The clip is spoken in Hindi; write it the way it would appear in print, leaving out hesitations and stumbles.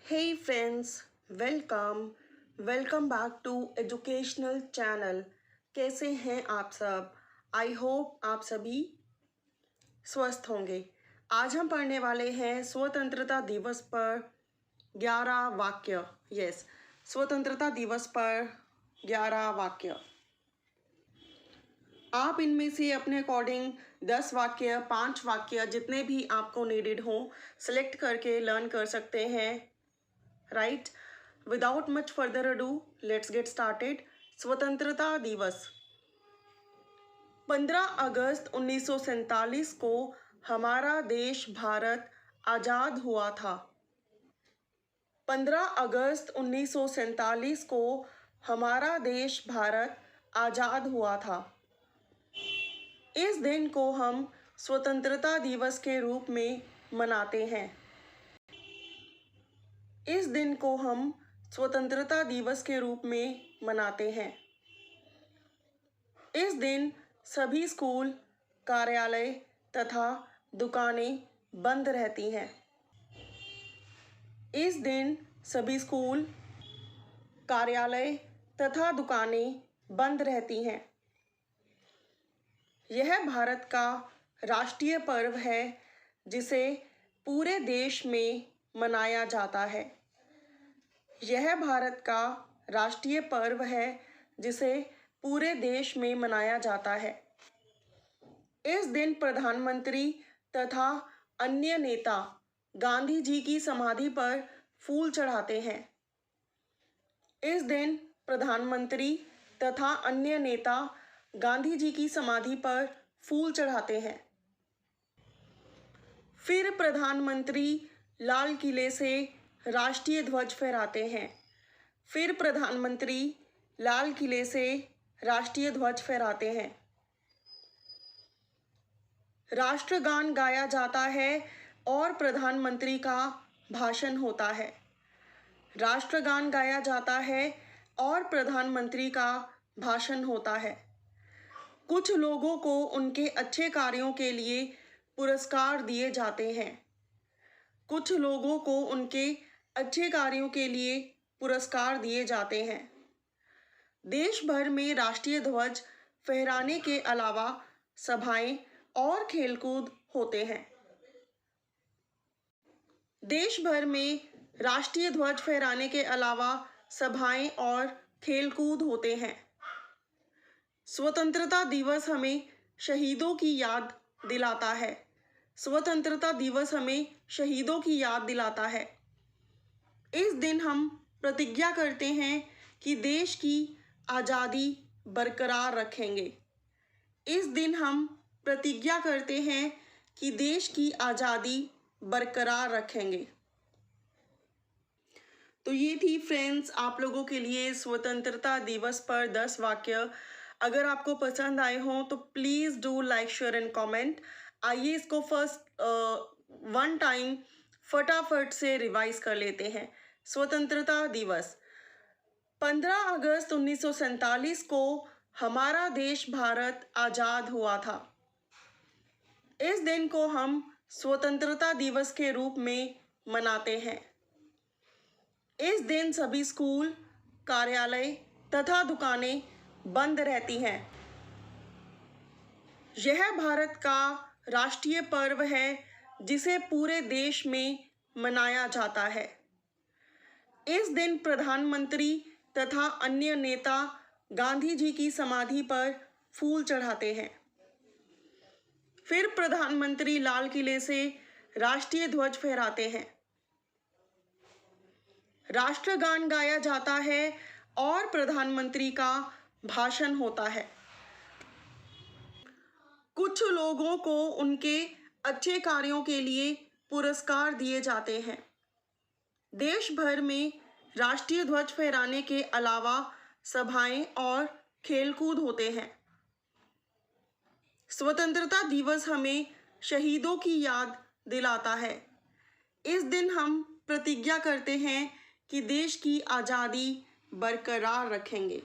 Hey friends, welcome back to educational channel. कैसे हैं आप सब? आई होप आप सभी स्वस्थ होंगे। आज हम पढ़ने वाले हैं स्वतंत्रता दिवस पर 11 वाक्य। यस, स्वतंत्रता दिवस पर 11 वाक्य। आप इनमें से अपने अकॉर्डिंग 10 वाक्य, 5 वाक्य जितने भी आपको नीडेड हो सेलेक्ट करके लर्न कर सकते हैं। Right, without much further ado let's get started. स्वतंत्रता दिवस 15 अगस्त 1947 को हमारा देश भारत आज़ाद हुआ था। 15 अगस्त 1947 को हमारा देश भारत आज़ाद हुआ था। इस दिन को हम स्वतंत्रता दिवस के रूप में मनाते हैं। इस दिन को हम स्वतंत्रता दिवस के रूप में मनाते हैं। इस दिन सभी स्कूल, कार्यालय तथा दुकानें बंद रहती हैं। इस दिन सभी स्कूल, कार्यालय तथा दुकानें बंद रहती हैं। यह भारत का राष्ट्रीय पर्व है जिसे पूरे देश में मनाया जाता है। यह भारत का राष्ट्रीय पर्व है जिसे पूरे देश में मनाया जाता है। इस दिन प्रधानमंत्री तथा अन्य नेता गांधी जी की समाधि पर फूल चढ़ाते हैं। इस दिन प्रधानमंत्री तथा अन्य नेता गांधी जी की समाधि पर फूल चढ़ाते हैं। फिर प्रधानमंत्री लाल किले से राष्ट्रीय ध्वज फहराते हैं। फिर प्रधानमंत्री लाल किले से राष्ट्रीय ध्वज फहराते हैं। राष्ट्रगान गाया जाता है और प्रधानमंत्री का भाषण होता है। राष्ट्रगान गाया जाता है और प्रधानमंत्री का भाषण होता है। कुछ लोगों को उनके अच्छे कार्यों के लिए पुरस्कार दिए जाते हैं। कुछ लोगों को उनके अच्छे कार्यों के लिए पुरस्कार दिए जाते हैं। देश भर में राष्ट्रीय ध्वज फहराने के अलावा सभाएं और खेलकूद होते हैं। देश भर में राष्ट्रीय ध्वज फहराने के अलावा सभाएं और खेलकूद होते हैं। स्वतंत्रता दिवस हमें शहीदों की याद दिलाता है। स्वतंत्रता दिवस हमें शहीदों की याद दिलाता है। इस दिन हम प्रतिज्ञा करते हैं कि देश की आज़ादी बरकरार रखेंगे। इस दिन हम प्रतिज्ञा करते हैं कि देश की आज़ादी बरकरार रखेंगे। तो ये थी फ्रेंड्स आप लोगों के लिए स्वतंत्रता दिवस पर 10 वाक्य। अगर आपको पसंद आए हों तो please do like, share and comment. आइए इसको फर्स्ट वन टाइम फटाफट से रिवाइज कर लेते हैं। स्वतंत्रता दिवस 15 अगस्त 1947 को हमारा देश भारत आज़ाद हुआ था। इस दिन को हम स्वतंत्रता दिवस के रूप में मनाते हैं। इस दिन सभी स्कूल, कार्यालय तथा दुकानें बंद रहती हैं। यह भारत का राष्ट्रीय पर्व है जिसे पूरे देश में मनाया जाता है। इस दिन प्रधानमंत्री तथा अन्य नेता गांधी जी की समाधि पर फूल चढ़ाते हैं। फिर प्रधानमंत्री लाल किले से राष्ट्रीय ध्वज फहराते हैं। राष्ट्रगान गाया जाता है और प्रधानमंत्री का भाषण होता है। कुछ लोगों को उनके अच्छे कार्यों के लिए पुरस्कार दिए जाते हैं। देश भर में राष्ट्रीय ध्वज फहराने के अलावा सभाएं और खेलकूद होते हैं। स्वतंत्रता दिवस हमें शहीदों की याद दिलाता है। इस दिन हम प्रतिज्ञा करते हैं कि देश की आज़ादी बरकरार रखेंगे।